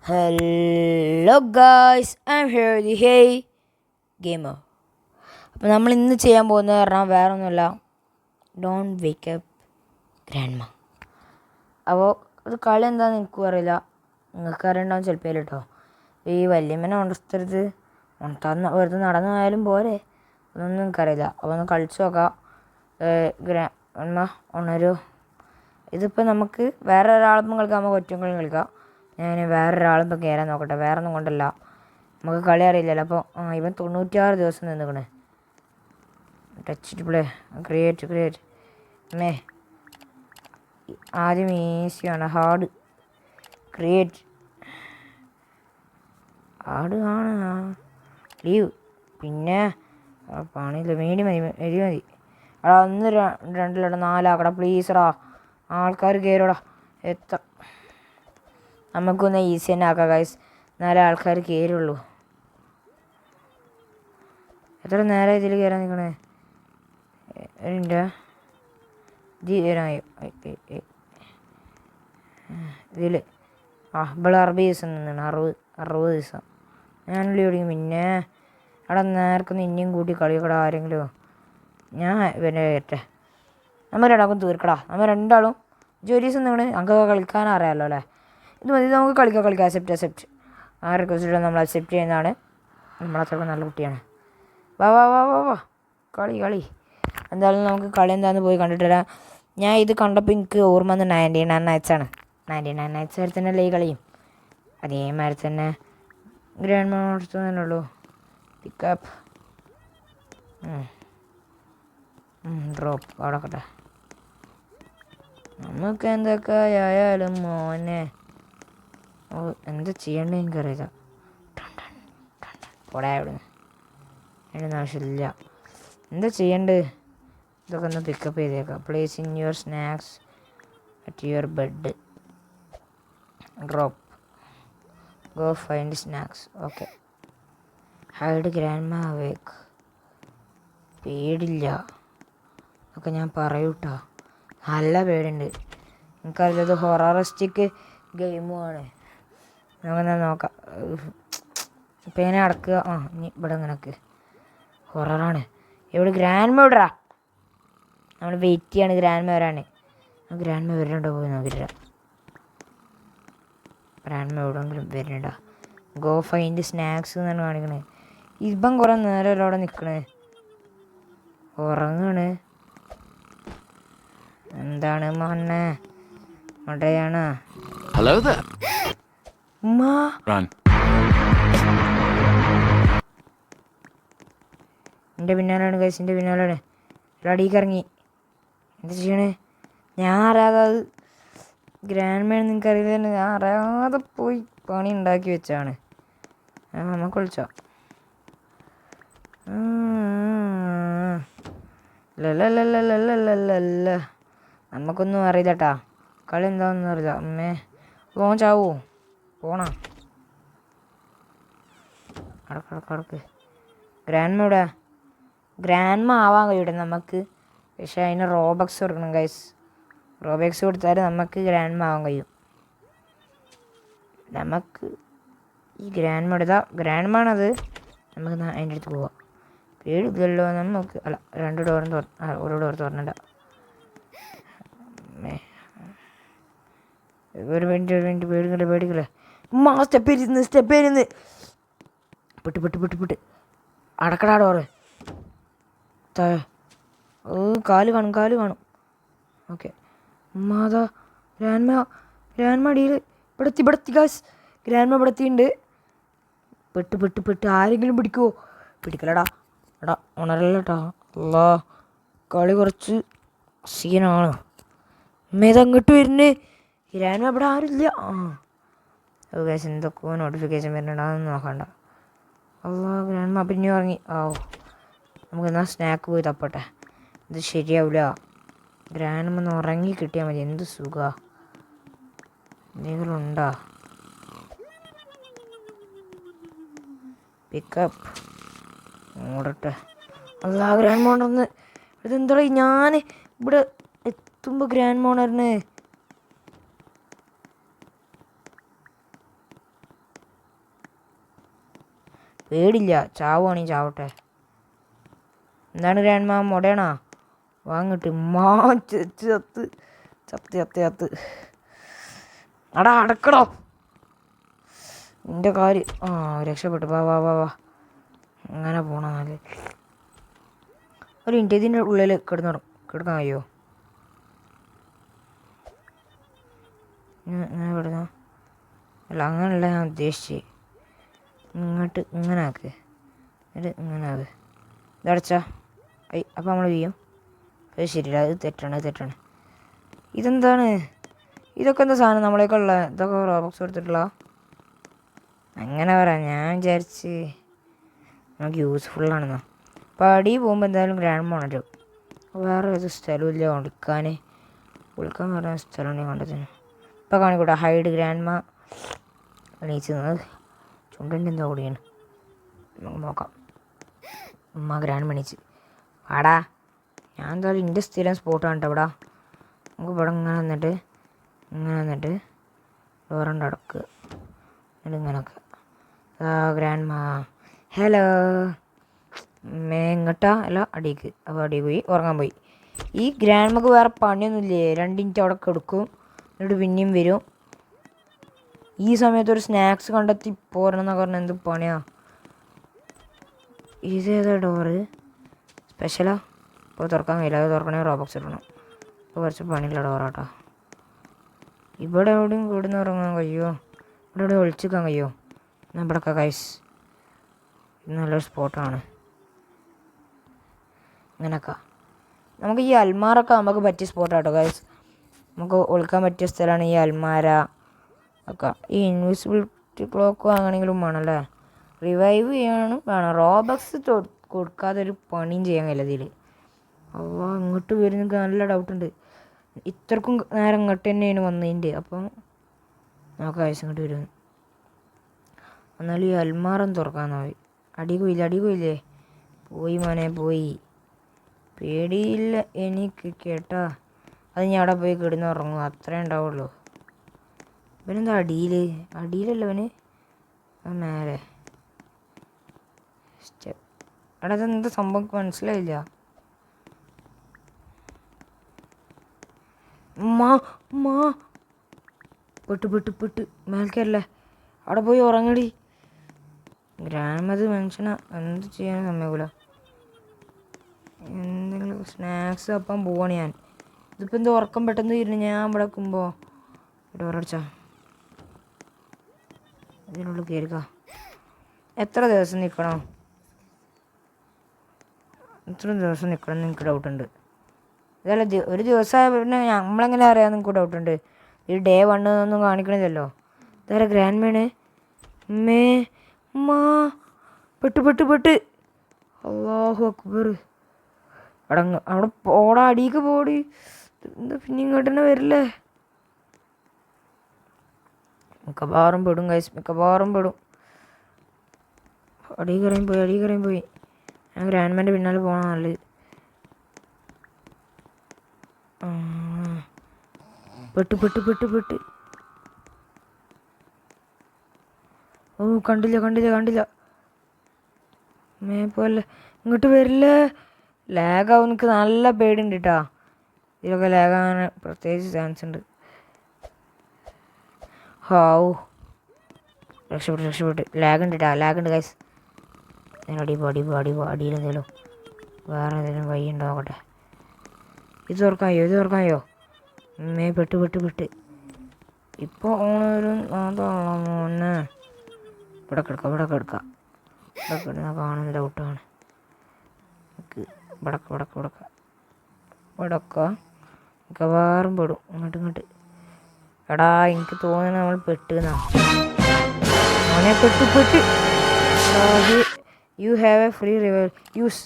Hello guys, I am here the hey gamer. അപ്പോൾ നമ്മൾ ഇന്ന് ചെയ്യാൻ പോകുന്നത് പറഞ്ഞാൽ വേറെ ഒന്നുമില്ല, ഡോണ്ട് വേക്ക് അപ്പ് ഗ്രാൻഡ്മ. അപ്പോൾ അത് കളി എന്താണെന്ന് എനിക്കും അറിയില്ല, നിങ്ങൾക്ക് അറിയണ്ടാവും ചിലപ്പോൾ കേട്ടോ. ഈ വല്യമ്മനെ ഉണർത്തരുത്, ഉണർത്താൻ വെറുതെ നടന്നു പോയാലും പോരെ, അതൊന്നും എനിക്കറിയില്ല. അപ്പോൾ ഒന്ന് കളിച്ചു നോക്കാം. ഗ്രാൻഡ്മ ഉണരൂ. ഇതിപ്പോൾ നമുക്ക് വേറെ ഒരാളൊപ്പം കളിക്കാം, നമുക്ക് ഒറ്റ കളി കളിക്കാം. ഞാൻ വേറൊരാളിപ്പോൾ കയറാൻ നോക്കട്ടെ, വേറെ ഒന്നും കൊണ്ടല്ല, നമുക്ക് കളി അറിയില്ലല്ലോ. അപ്പോൾ ഇവൻ 96 ദിവസം നിന്നിക്കണേ. ടച്ച് പ്ലേ ക്രിയേറ്റ് ആദ്യം ഈസിയാണ്, ഹാർഡ് ക്രിയേറ്റ് ഹാർഡ് ആണ്, ലീവ് പിന്നെ പണിയില്ല, മതി. എടാ 1 2 4 പ്ലീസറാ, ആൾക്കാർ കയറോടാ. നമുക്കൊന്ന് ഈസി തന്നെ ആക്കാം ഗൈസ്, എന്നാലേ ആൾക്കാർ കയറുള്ളൂ. എത്ര നേരം ഇതിൽ കയറാൻ നിൽക്കണേ? ഇതിൽ ഇവിടെ 60 ദിവസം നിന്നാണ്, 60 ദിവസം ഞാനുള്ളി ഓടിക്കും. പിന്നെ അവിടെ നേർക്കൊന്ന് ഇനിയും കൂട്ടി കളിക്കടാ ആരെങ്കിലും. ഞാൻ പിന്നെ കയറ്റേ, നമ്മൾ രണ്ടാൾക്കും തീർക്കടാ. നമ്മൾ രണ്ടാളും ജോലി ദിവസം നിങ്ങൾ ഞങ്ങൾക്ക് കളിക്കാൻ അറിയാമല്ലോ അല്ലേ. ഇത് മതി, നമുക്ക് കളിക്കാം. അക്സെപ്റ്റ് ആ റിക്വസ്റ്റ് നമ്മൾ അക്സെപ്റ്റ് ചെയ്യുന്നതാണ്. നമ്മളത്രയ്ക്ക് നല്ല കുട്ടിയാണ്. വാ കളി. എന്തായാലും നമുക്ക് കളി എന്താണെന്ന് പോയി കണ്ടിട്ട് വരാം. ഞാൻ ഇത് കണ്ടപ്പോൾ എനിക്ക് ഓർമ്മ വന്ന് 99 നൈറ്റ്സ് ആണ്. 99 നൈറ്റ്സ് വരെ തന്നെ ഈ കളിയും അതേമാതിരി തന്നെ ഗ്രാൻഡ് മോഡ്സ് തന്നെ ഉള്ളൂ. പിക്കപ്പ് ഡ്രോപ്പ് അവിടെ കട്ടെ. നമുക്ക് എന്തൊക്കെ ആയാലും മോനെ എന്താ ചെയ്യണ്ടേ എനിക്കറിയില്ല. പോടാ ഇവിടുന്ന്, അതിൻ്റെ ആവശ്യമില്ല. എന്താ ചെയ്യണ്ടേ? ഇതൊക്കെ ഒന്ന് പിക്കപ്പ് ചെയ്തേക്കാം. Place in your snacks at your bed. Drop go find snacks. Okay. Hide grandma awake. പേടില്ല, അതൊക്കെ ഞാൻ പറയൂട്ടാ. നല്ല പേടിയുണ്ട്. എനിക്കറിയില്ലത് ഹൊററിസ്റ്റിക് ഗെയിമുമാണ്. അങ്ങനെ നോക്കാം. ഇപ്പം എങ്ങനെ അടക്കുക? ഇനി ഇവിടെ അങ്ങനെയൊക്കെ ഹൊററാണ്. ഇവിടെ ഗ്രാൻഡ്മ ഇവിടാ, നമ്മൾ വെയിറ്റ് ചെയ്യാണ് ഗ്രാൻഡ്മ വരാണ്. ഗ്രാൻഡ്മ വരുന്നുണ്ടോ പോയി നോക്കിയിട്ടില്ല. ഗ്രാൻഡ്മ എവിടെയെങ്കിലും വരുന്നുണ്ടോ? ഗോ ഫൈൻഡ് സ്നാക്സ് എന്നാണ് കാണിക്കണേ. ഇപ്പം കുറേ നേരം അവിടെ നിൽക്കണേ, ഉറങ്ങാണ്. എന്താണ് മണ്ണേ മടയാണ്? എൻ്റെ പിന്നാലാണ് ഗൈസ്, എൻ്റെ പിന്നാലാണ്. അടിക്ക് ഇറങ്ങി. എന്താ ചെയ്യണേ? ഞാൻ അറിയാതെ അത് ഗ്രാൻഡ്മയാണ്, നിങ്ങൾക്ക് അറിയില്ല. ഞാൻ അറിയാതെ പോയി പണി ഉണ്ടാക്കി വെച്ചാണ്. നമുക്ക് വിളിച്ചോ? ലല്ല നമുക്കൊന്നും അറിയില്ല കേട്ടാ, കളി എന്താണെന്നും അറിയില്ല. അമ്മേ പോകാൻ ചാവോ? പോണ അടക്ക്. ഗ്രാൻഡ്മ ഇവിടെ, ഗ്രാൻഡ്മ ആവാൻ കഴിയൂടെ നമുക്ക്. പക്ഷേ അതിന് റോബക്സ് കൊടുക്കണം ഗൈസ്. റോബക്സ് കൊടുത്താൽ നമുക്ക് ഗ്രാൻഡ്മ ആവാൻ കഴിയും. നമുക്ക് ഈ ഗ്രാൻഡ്മ എടുത്താൽ ഗ്രാൻഡ്മാണത്. നമുക്ക് അതിൻ്റെ അടുത്ത് പോവാം. പേടില്ലല്ലോ നമുക്ക്. അല്ല, 2 ഡോറും ഒരു ഡോർ തുറന്നില്ല. ഒരു മിനിറ്റ് പേടിക്കല്ലേ. സ്റ്റെപ്പ് ഇരുന്ന് പെട്ട് അടക്കടാ ഡോറ്. കാല് കാണും. ഓക്കെ. മാതാ ഗ്രാൻഡ്മ അടിയിൽ ഇവിടെത്തി ഗായ്സ്. ഗ്രാൻഡ്മ ഇവിടെത്തിയുണ്ട്. പെട്ട് ആരെങ്കിലും പിടിക്കുമോ? പിടിക്കലടാ. എടാ ഉണരല്ലേട്ടാ. അല്ലാ, കളി കുറച്ച് സീനാണ്. ഇതങ്ങോട്ട് വരുന്നേ. ഗ്രാൻഡ്മ ഇവിടെ ആരില്ല. ഗൈസ്, എന്തൊക്കെയോ നോട്ടിഫിക്കേഷൻ വരുന്നുണ്ട്, അതൊന്നും നോക്കണ്ട. അല്ലാ, ഗ്രാൻഡ്മ പിന്നെ ഇറങ്ങി. നമുക്കെന്നാൽ സ്നാക്ക് പോയി തപ്പട്ടെ. ഇത് ശരിയാവില്ല. ഗ്രാൻഡ്മ ഒന്ന് ഉറങ്ങി കിട്ടിയാൽ മതി. എന്ത് സുഖമാണ്. എന്തെങ്കിലും ഉണ്ടോ? പിക്കപ്പ് ഓടട്ടെ. അല്ലാ, ഗ്രാൻഡ് മോണർന്ന്. ഇതെന്താ ഞാൻ ഇവിടെ എത്തുമ്പോൾ ഗ്രാൻഡ് മോണറിന് പേടില്ല, ചാവുകയാണെങ്കിൽ ചാവട്ടെ. എന്താണ് ഗ്രാൻഡ് മാ, മുടയണോ? വാങ്ങിട്ട് മാ ചത്ത് ചത്ത് ചത്ത് ചത്ത്. അടാ അടക്കടോ എൻ്റെ കാര്യം. രക്ഷപ്പെട്ടു. വാ വാ വാ വാ. അങ്ങനെ പോണം. നല്ല ഒരു മിനിറ്റ്, ഇതിൻ്റെ ഉള്ളിൽ കിടക്കാൻ കഴിയുമോ? ഇങ്ങനെ കിടന്നോ? അല്ല അങ്ങനെയല്ല ഞാൻ ഉദ്ദേശിച്ചത്. ഇങ്ങോട്ട് ഇങ്ങനെ ആക്ക്, എന്നിട്ട് ഇങ്ങനെ ആക്ക്. ഇതടച്ചാ അപ്പം നമ്മൾ ചെയ്യും. അത് ശരിയില്ല, അത് തെറ്റാണ്. ഇതെന്താണ്? ഇതൊക്കെ എന്താ സാധനം നമ്മളേക്കുള്ള? ഇതൊക്കെ റോബോക്സ് എടുത്തിട്ടുള്ള? അങ്ങനെ പറയാം. ഞാൻ വിചാരിച്ച് നമുക്ക് യൂസ്ഫുള്ളാണെന്നോ. അപ്പോൾ അടി പോകുമ്പോൾ എന്തായാലും ഗ്രാൻഡ് മോണല്ലോ. വേറെ ഏത് സ്ഥലമില്ല വിളിക്കാൻ പറഞ്ഞ സ്ഥലമാണ് കണ്ടതിന്. ഇപ്പോൾ കാണിക്കൂട്ടെ ഹൈഡ് ഗ്രാൻഡ് മാ എണീച്ച് നിന്നത്. ചുണ്ടൻ്റെ എന്താ കൂടിയാണ്. നമുക്ക് നോക്കാം. ഗ്രാൻഡ് മണിച്ച് ആടാ. ഞാൻ എന്തായാലും എൻ്റെ സ്ഥിരം സ്പോട്ടാണ് കേട്ടോ ഇവിടെ. നമുക്ക് ഇവിടെ ഇങ്ങനെ വന്നിട്ട് ഡോറിൻ്റെ അടക്ക് എന്നിട്ട് ഇങ്ങനെയൊക്കെ. ഗ്രാൻഡ് മാ ഹലോ. ഇങ്ങോട്ടാ അല്ല അടിക്ക്. അപ്പോൾ അടി പോയി ഉറങ്ങാൻ പോയി. ഈ ഗ്രാൻഡ് മക്ക് വേറെ പണിയൊന്നുമില്ലേ? 2 മിനിറ്റ് അവിടെ കിടക്കും, എന്നിട്ട് പിന്നെയും വരും. ഈ സമയത്ത് ഒരു സ്നാക്സ് കണ്ടെത്തി പോരണമെന്നൊക്കെ പറഞ്ഞാൽ എന്ത് പണിയാ. ഇതേതാ ഡോറ്? സ്പെഷ്യലാ? ഇപ്പോൾ തുറക്കാൻ കഴിയില്ല. അത് തുറക്കണേ റോബോക്സ് ഇടണം. ഇപ്പോൾ കുറച്ച് പണിയുള്ള ഡോറാട്ടോ. ഇവിടെ എവിടെയും കൂടുന്ന ഉറങ്ങാൻ കഴിയുമോ? ഇവിടെ എവിടെ ഒളിച്ചിക്കാൻ കഴിയുമോ? എന്നാൽ ഇവിടെയൊക്കെ കൈസ് ഇത് നല്ലൊരു സ്പോട്ടാണ്. ഇങ്ങനെയൊക്കെ നമുക്ക് ഈ അൽമാറൊക്കെ നമുക്ക് പറ്റിയ സ്പോട്ടാട്ടോ ഗൈസ്. നമുക്ക് ഒളിക്കാൻ പറ്റിയ സ്ഥലമാണ് ഈ അൽമാര ഒക്കെ. ഈ ഇൻവിസിബിലിറ്റി ക്ലോക്ക് വാങ്ങണമെങ്കിലും വേണമല്ലേ? റിവൈവ് ചെയ്യാനും വേണം. റോബക്സ് കൊടുക്കാതെ ഒരു പണിയും ചെയ്യാൻ കഴിയില്ല ഇതിൽ. ഇങ്ങോട്ട് വരുന്നെങ്കിൽ നല്ല ഡൗട്ടുണ്ട്. ഇത്രക്കും നേരം ഇങ്ങോട്ട് തന്നെയാണ് വന്നതിൻ്റെ. അപ്പം നമുക്ക് ആവശ്യം ഇങ്ങോട്ട് വരും. എന്നാലും ഈ അൽമാറൊന്നും തുറക്കാന്നായി. അടികൊയില്ലേ? പോയി മോനെ പോയി. പേടിയില്ല എനിക്ക് കേട്ടാ. അത് ഞാൻ അവിടെ പോയി കിടന്നുറങ്ങും, അത്രേ ഉണ്ടാവുള്ളൂ. ഇവനെന്താ അടിയിലല്ല അവന് മേലെ സ്റ്റെപ്പ്. അവിടെ അതെന്താ സംഭവം മനസ്സിലായില്ല. പെട്ട് മേൽക്കല്ലേ. അവിടെ പോയി ഉറങ്ങടി. ഗ്രാൻഡ് മനുഷ്യനെ എന്ത് ചെയ്യാൻ സമ്മതിക്കൂല. എന്തെങ്കിലും സ്നാക്സ് അപ്പം പോവാണ് ഞാൻ. ഇതിപ്പോൾ എന്താ ഉറക്കം പെട്ടെന്ന് ഇരുന്ന് ഞാൻ ഇവിടെ വെക്കുമ്പോൾ ഡോറടിച്ചാ ഇതിനുള്ളിൽ കയറുക. എത്ര ദിവസം നിൽക്കണം എന്ന് എനിക്ക് ഡൗട്ടുണ്ട്. ഇതല്ല ഒരു ദിവസമായ പിന്നെ നമ്മളെങ്ങനെ അറിയാമെന്ന് എനിക്ക് ഡൗട്ടുണ്ട്. ഈ ഡേ 1 ഒന്നും കാണിക്കണില്ലല്ലോ. ഇതാരെ ഗ്രാൻഡ് മേണ് മേ പെട്ട് അല്ലാഹു അക്ബർ. അവിടെ പോടാ, അടിക്ക് പോടി. എന്താ പിന്നെ ഇങ്ങോട്ട് തന്നെ വരില്ലേ? മിക്കവാറും പെടും ഗൈസ്, മിക്കവാറും പെടും. അടികറിയും പോയി. ഞാൻ ഗ്രാൻഡ്മാൻ്റെ പിന്നാലെ പോകണം നല്ലത്. പെട്ട് ഓ കണ്ടില്ല. പോലെ ഇങ്ങോട്ട് വരില്ലേ? ലാഗാവും. എനിക്ക് നല്ല പേടിയുണ്ട് കേട്ടോ. ഇതിലൊക്കെ ലാഗാകാൻ പ്രത്യേകിച്ച് ചാൻസ് ഉണ്ട്. രക്ഷപ്പെട്ട്. ലാഗുണ്ട് ഗൈസ്. അടിയിലെന്തേലും വേറെ എന്തെങ്കിലും വഴി ഉണ്ടാവട്ടെ. ഇത് തുറക്കായോ? പെട്ട് ഇപ്പോൾ ഓണരും അതാണോ മോനെ? ഇവിടെ കിടക്കാം. കിടന്ന കാണുന്ന ഡൗട്ടാണ്. മിക്കവാറും പെടും. ഇങ്ങോട്ട് എടാ, എനിക്ക് തോന്നുന്നത് നമ്മൾ പെട്ടെന്നാ. മോനെ പെട്ട്. You have A free revival use.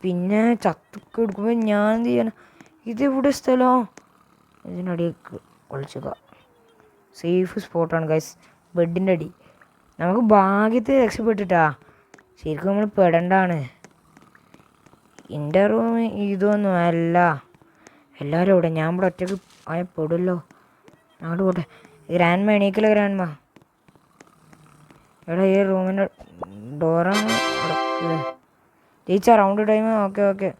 പിന്നെ ചത്തൊക്കെ എടുക്കുമ്പോൾ ഞാൻ എന്ത് ചെയ്യാനാ? ഇതെവിടെ സ്ഥലം? ഇതിനടിയൊക്കെ ഒളിച്ചുക. സേഫ് സ്പോട്ടാണ് ഗൈസ്, ബെഡിൻ്റെ അടി. നമുക്ക് ഭാഗ്യത്തിൽ രക്ഷപ്പെട്ടിട്ടാ. ശരിക്കും നമ്മൾ പെടണ്ടാണ്. എൻ്റെ റൂം ഇതൊന്നും അല്ല. എല്ലാവരും ഇവിടെ, ഞാൻ ഇവിടെ ഒറ്റയ്ക്ക് ആയ പെടുമല്ലോ. അങ്ങോട്ട് പോട്ടെ. ഗ്രാൻഡ് മാ എണീക്കല്ലോ. എടാ ഈ റൂമിൻ്റെ ഡോറാണ് അടക്കുക. ജയിച്ചാ round time. Okay okay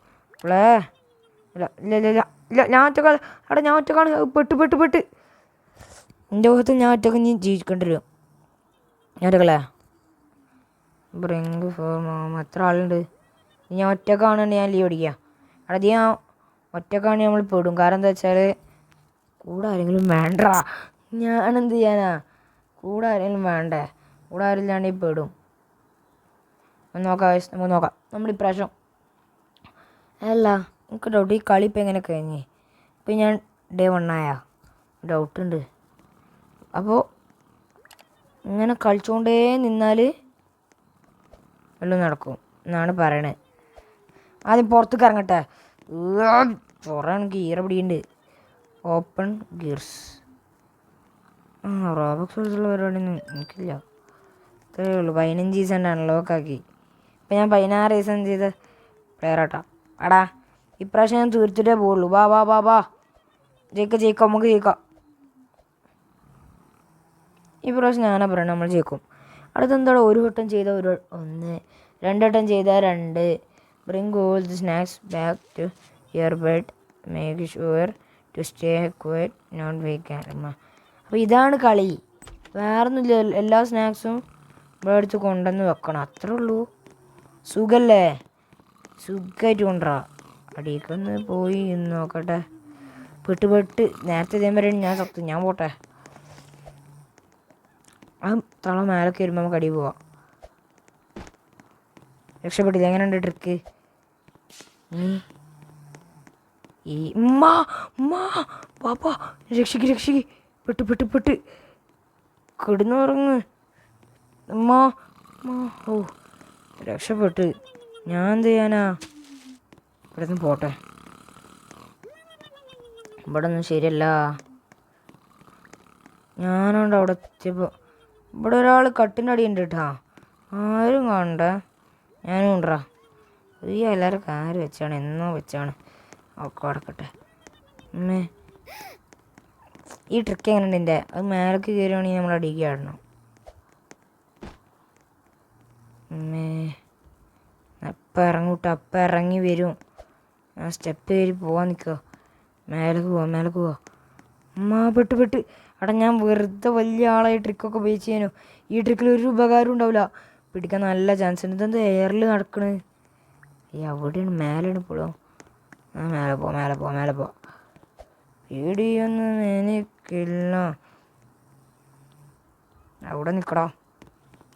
play. ഇല്ല ഇല്ല ഇല്ല ഇല്ല ഇല്ല ഞാൻ ഒറ്റക്കാണ്. എടാ ഞാൻ ഒറ്റക്കാണ്. പെട്ട് എൻ്റെ മുഖത്ത് ഞാൻ ഒറ്റക്ക് നീ ജീവിക്കേണ്ടി വരും. ഞാൻ ഒറ്റക്കല്ലേ? Brink four mom. എത്ര ആളുണ്ട്? ഞാൻ ഒറ്റക്കാണ് ഞാൻ ലീവ് അടിക്കുക. എടാ ഞാൻ ഒറ്റക്കാണ് നമ്മൾ പെടും. കാരണം എന്താ വെച്ചാൽ കൂടെ ആരെങ്കിലും വേണ്ടാ. ഞാനെന്ത് ചെയ്യാനാ? കൂടെ ആരെങ്കിലും വേണ്ടേ? കൂടെ ആരില്ലാണ്ട് പെടും. നോക്കാം നമുക്ക് നോക്കാം. നമ്മളിപ്രാവശ്യം അല്ല എനിക്ക് ഡൗട്ട് ഈ കളി ഇപ്പം എങ്ങനെ കഴിഞ്ഞ്. ഇപ്പം ഞാൻ ഡേ 1 ആയാ ഡൗട്ടുണ്ട്. അപ്പോൾ ഇങ്ങനെ കളിച്ചുകൊണ്ടേ നിന്നാൽ എല്ലാം നടക്കും എന്നാണ് പറയണത്. ആദ്യം പുറത്തേക്ക് ഇറങ്ങട്ടെ. ചൊറയാണെങ്കിൽ ഈറ പിടിയുണ്ട്. Open gears. റോബക്സ് ഉള്ള പരിപാടിയൊന്നും എനിക്കില്ല. ഇത്രയേ ഉള്ളൂ. 15 സീസൺ അൺലോക്ക് ആക്കി. ഇപ്പം ഞാൻ 16 സീസൺ ചെയ്ത പ്ലെയർ ആട്ടാ. എടാ ഇപ്രാവശ്യം ഞാൻ തീർത്തിട്ടേ പോകുള്ളൂ. വാ വാ വാ വാ ജയിക്കാം നമുക്ക് ജയിക്കാം. ഈ പ്രാവശ്യം ഞാനാ പറയണം നമ്മൾ ജയിക്കും. അടുത്തെന്താണോ ഒരു വട്ടം ചെയ്ത 1, 2 വട്ടം ചെയ്ത 2. Bring all the snacks back to your bed. Make sure to stay quiet not wake. അപ്പോൾ ഇതാണ് കളി. വേറൊന്നുമില്ല. എല്ലാ സ്നാക്സും ഇവിടെ അടുത്ത് കൊണ്ടുവന്ന് വെക്കണം. അത്രേ ഉള്ളൂ. സുഖല്ലേ? സുഖമായിട്ട് കൊണ്ടുവരാ. അടിയിക്കൊന്ന് പോയി നോക്കട്ടെ. പെട്ട് നേരത്തെ ഇതേമാതിരി ഞാൻ സത്യം. ഞാൻ പോട്ടെ. ആ തള മേലൊക്കെ വരുമ്പോൾ നമുക്ക് അടി പോവാം. രക്ഷപ്പെട്ടില്ല. എങ്ങനെയുണ്ട് ട്രിക്ക്? ഈ പാപ്പാ രക്ഷിക്ക്. പെട്ട് കിടന്നുറങ്ങ്. ഓ രക്ഷപ്പെട്ട്. ഞാൻ എന്ത് ചെയ്യാനാ? ഇവിടെ നിന്ന് പോട്ടെ. ഇവിടെ ഒന്നും ശരിയല്ല. ഞാനുണ്ട് അവിടെ എത്തിയപ്പോൾ. ഇവിടെ ഒരാൾ കട്ടിൻ്റെ അടിയുണ്ട് കേട്ടാ. ആരും കാണണ്ട. ഞാനും ഉണ്ടാ. ഈ എല്ലാവരും കാര്യം വെച്ചാണ്. എന്നോ വെച്ചാണ്. ഒക്കെ അടക്കട്ടെ. ഈ ട്രിക്ക് എങ്ങനെയുണ്ട് എൻ്റെ? അത് മേലേക്ക് കയറുകയാണെങ്കിൽ നമ്മൾ അടിക്കുക ആടണം. അപ്പം ഇറങ്ങി വരും. ആ സ്റ്റെപ്പ് കയറി പോവാൻ നിൽക്കുക. മേലേക്ക് പോവാ. പെട്ട്. എടാ ഞാൻ വെറുതെ വലിയ ആളായി ട്രിക്കൊക്കെ ഉപയോഗിച്ച് ചെയ്യാനോ. ഈ ട്രിക്കിൽ ഒരു ഉപകാരം ഉണ്ടാവില്ല. പിടിക്കാൻ നല്ല ചാൻസ് ഉണ്ട്. ഇതെന്താ എയറിൽ നടക്കണേ? എവിടെയാണ്? മേലെയാണ് ഇപ്പോഴും. മേലെ പോ. പേടിയൊന്നും എനിക്കില്ല. അവിടെ നിൽക്കടാ.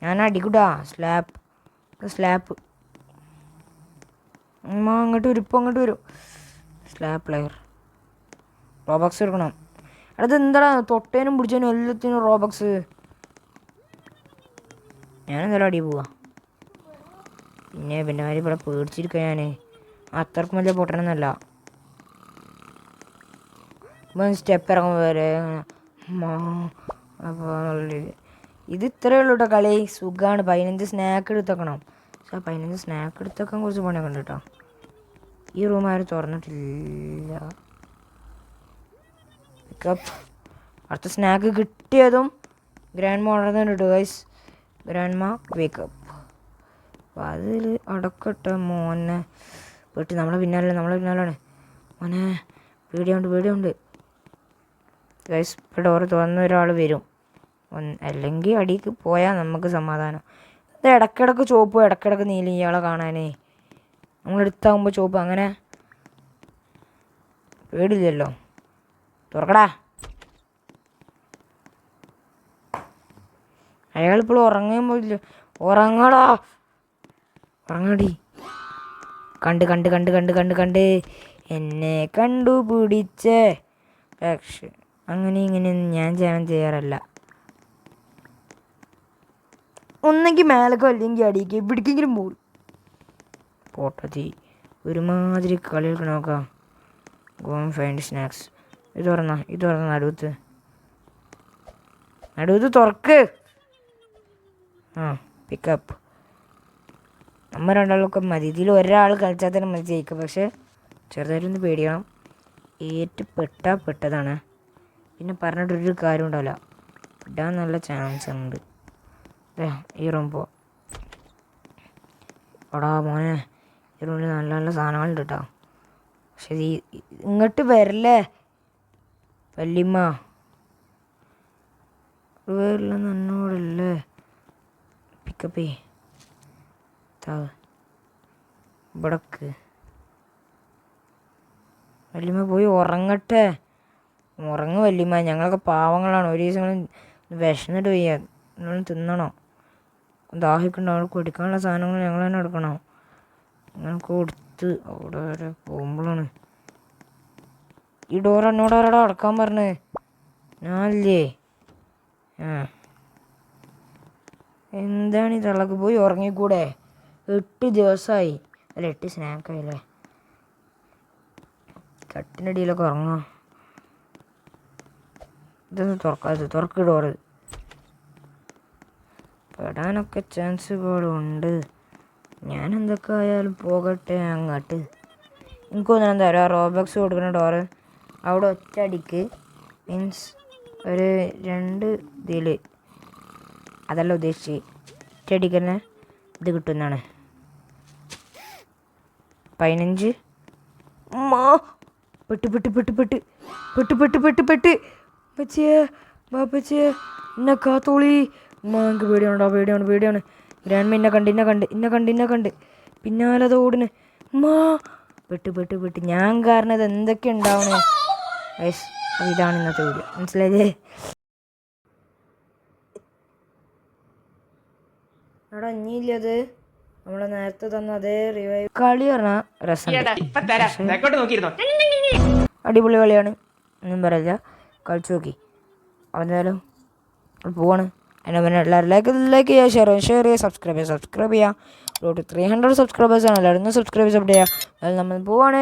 ഞാൻ അടിക്കൂടാ. സ്ലാപ്പ്. അങ്ങോട്ട് വരും. Slap player. റോബക്സ് എടുക്കണം. അടുത്ത് എന്താടാ തൊട്ടേനും പിടിച്ചേനും എല്ലാത്തിനും റോബക്സ്. ഞാനെന്തായാലും അടി പോവാ. പിന്നെ മാതിരി ഇവിടെ പേടിച്ചിരിക്കുക. ഞാൻ അത്രക്കും വലിയ പൊട്ടണമെന്നല്ല. സ്റ്റെപ്പ് ഇറങ്ങും വരെ അപ്പോൾ ഇത് ഇത്രയേ ഉള്ളൂ കേട്ടോ കളി. സുഖമാണ്. 15 സ്നാക്ക് എടുത്തേക്കണം. പക്ഷേ 15 സ്നാക്ക് എടുത്തേക്കാൻ കുറച്ച് പണിയൊക്കെ ഉണ്ട് കേട്ടോ. ഈ റൂം ആരും തുറന്നിട്ടില്ല. പിക്കപ്പ്. അടുത്ത സ്നാക്ക് കിട്ടിയതും ഗ്രാൻഡ് മാ ഉണർന്നിട്ട് ഗൈസ്. ഗ്രാൻഡ് മാ വേക്കപ്പ്. അപ്പോൾ അതിൽ അടക്കട്ടെ മോനെ. പോയിട്ട് നമ്മളെ പിന്നാലെയാണ് മോനെ. പേടിയുണ്ട് ഗൈസ്. ഇപ്പോൾ ഡോറ് തുറന്ന ഒരാൾ വരും. അല്ലെങ്കിൽ അടിക്ക് പോയാൽ നമുക്ക് സമാധാനം. ഇത് ഇടയ്ക്കിടയ്ക്ക് ചുവപ്പ് ഇടയ്ക്കിടയ്ക്ക് നീല. ഇയാളെ കാണാനേ നമ്മളെടുത്താകുമ്പോൾ ചുവപ്പ്. അങ്ങനെ പേടില്ലല്ലോ. തുറക്കടാ. അയാളിപ്പോഴും ഉറങ്ങാൻ പോയില്ല. ഉറങ്ങടാ. ഉറങ്ങടി. കണ്ട് എന്നെ കണ്ടുപിടിച്ചേ. പക്ഷെ ഇങ്ങനെയൊന്നും ഞാൻ ചെയ്യാറില്ല. ഒന്നെങ്കിൽ മേലക്കോ അല്ലെങ്കിൽ അടിക്ക് പിടിക്കെങ്കിലും പോകും. പോട്ടത്തി ഒരുമാതിരി കളികൾക്ക് നോക്കാം. Go find snacks. ഇത് തുറന്ന നടുവത്ത് തുറക്ക്. പിക്കപ്പ്. നമ്മൾ രണ്ടാളൊക്കെ മതി. ഇതിൽ ഒരാൾ കളിച്ചാൽ തന്നെ മതി ജയിക്കും. പക്ഷെ ചെറുതായിട്ടൊന്ന് പേടിക്കണം. പെട്ടതാണ്. പിന്നെ പറഞ്ഞിട്ടൊരു കാര്യം ഉണ്ടാവില്ല. ഇടാൻ നല്ല ചാൻസ് ഉണ്ട്. ഈ റൂം പോവാം. എടാ മോനെ, ഈ റൂമിൽ നല്ല നല്ല സാധനങ്ങളുണ്ട് കേട്ടോ. പക്ഷെ ഇങ്ങോട്ട് വരല്ലേ വല്യമ്മ, വരില്ലെന്ന് എന്നോടല്ലേ. പിക്കപ്പേ ഇവിടക്ക് വല്യമ്മ പോയി ഉറങ്ങട്ടെ. ഉറങ്ങ് വല്യമ്മ, ഞങ്ങളൊക്കെ പാവങ്ങളാണ്. ഒരു ദിവസം വിശന്നിട്ട് വയ്യ, നിങ്ങൾ തിന്നണോ? ദാഹിക്കുണ്ടോ? അവിടെ കൊടുക്കാനുള്ള സാധനങ്ങൾ ഞങ്ങൾ തന്നെ എടുക്കണോ? അങ്ങനെ കൊടുത്ത് അവിടെ വരെ പോകുമ്പോഴാണ് ഈ ഡോർ എന്നോട് ആരാടാ അടക്കാൻ പറഞ്ഞത്? ഞാനല്ലേ. എന്താണ് ഈ തള്ളക്ക്? പോയി ഉറങ്ങിക്കൂടെ? 8 ദിവസമായി. അല്ല 8 സ്നാക്കായില്ലേ. കട്ടിനടിയിലൊക്കെ ഉറങ്ങാം. ഇതൊന്നും തുറക്കാതെ തുറക്ക് ഡോറ്. പെടാനൊക്കെ ചാൻസുകളുണ്ട്. ഞാൻ എന്തൊക്കെ ആയാലും പോകട്ടെ അങ്ങോട്ട്. എനിക്ക് തോന്നുന്നു എന്താ പറയുക, റോബക്സ് കൊടുക്കുന്ന ഡോറ് അവിടെ ഒറ്റയടിക്ക് മീൻസ് ഒരു 2 ഇതിൽ, അതല്ല ഉദ്ദേശിച്ച്, ഒറ്റയടിക്ക് തന്നെ ഇത് കിട്ടുന്നതാണ്. 15 പെട്ട് പെട്ട് പെട്ട് പെട്ട് പെട്ട് പെട്ട് പെട്ട് പെട്ട് പച്ചേ ബാപ്പച്ചേ എന്നെ കാത്തോളി. എനിക്ക് പേടിയാണോ? പേടിയാണ്. ഗ്രാൻഡ് എന്നെ കണ്ട് പിന്നാലെ ഓടിന്. പെട്ട് ഞാൻ കാരണം ഇത് എന്തൊക്കെ ഉണ്ടാവണേ. ഇതാണ് ഇന്നത്തെ വീഡിയോ, മനസ്സിലായേ? എടാ ഇനിയില്ലത് നമ്മളെ നേരത്തെ തന്ന അതേ റിവൈവ് കളി പറഞ്ഞാൽ രസമുണ്ട്. അടിപൊളി കളിയാണ്, ഒന്നും പറയില്ല. കളിച്ചു നോക്കി. എന്തായാലും പോവാണ്. അതിനെ പിന്നെ എല്ലാവരും ലൈക്ക് ചെയ്യുക, ഷെയർ ചെയ്യുക, സബ്സ്ക്രൈബ് ചെയ്യുക. 300 സബ്സ്ക്രൈബേഴ്സാണ്. എല്ലാവരും സബ്സ്ക്രൈബ് ചെയ്യുക. അതിൽ നമ്മൾ പോവാണ്.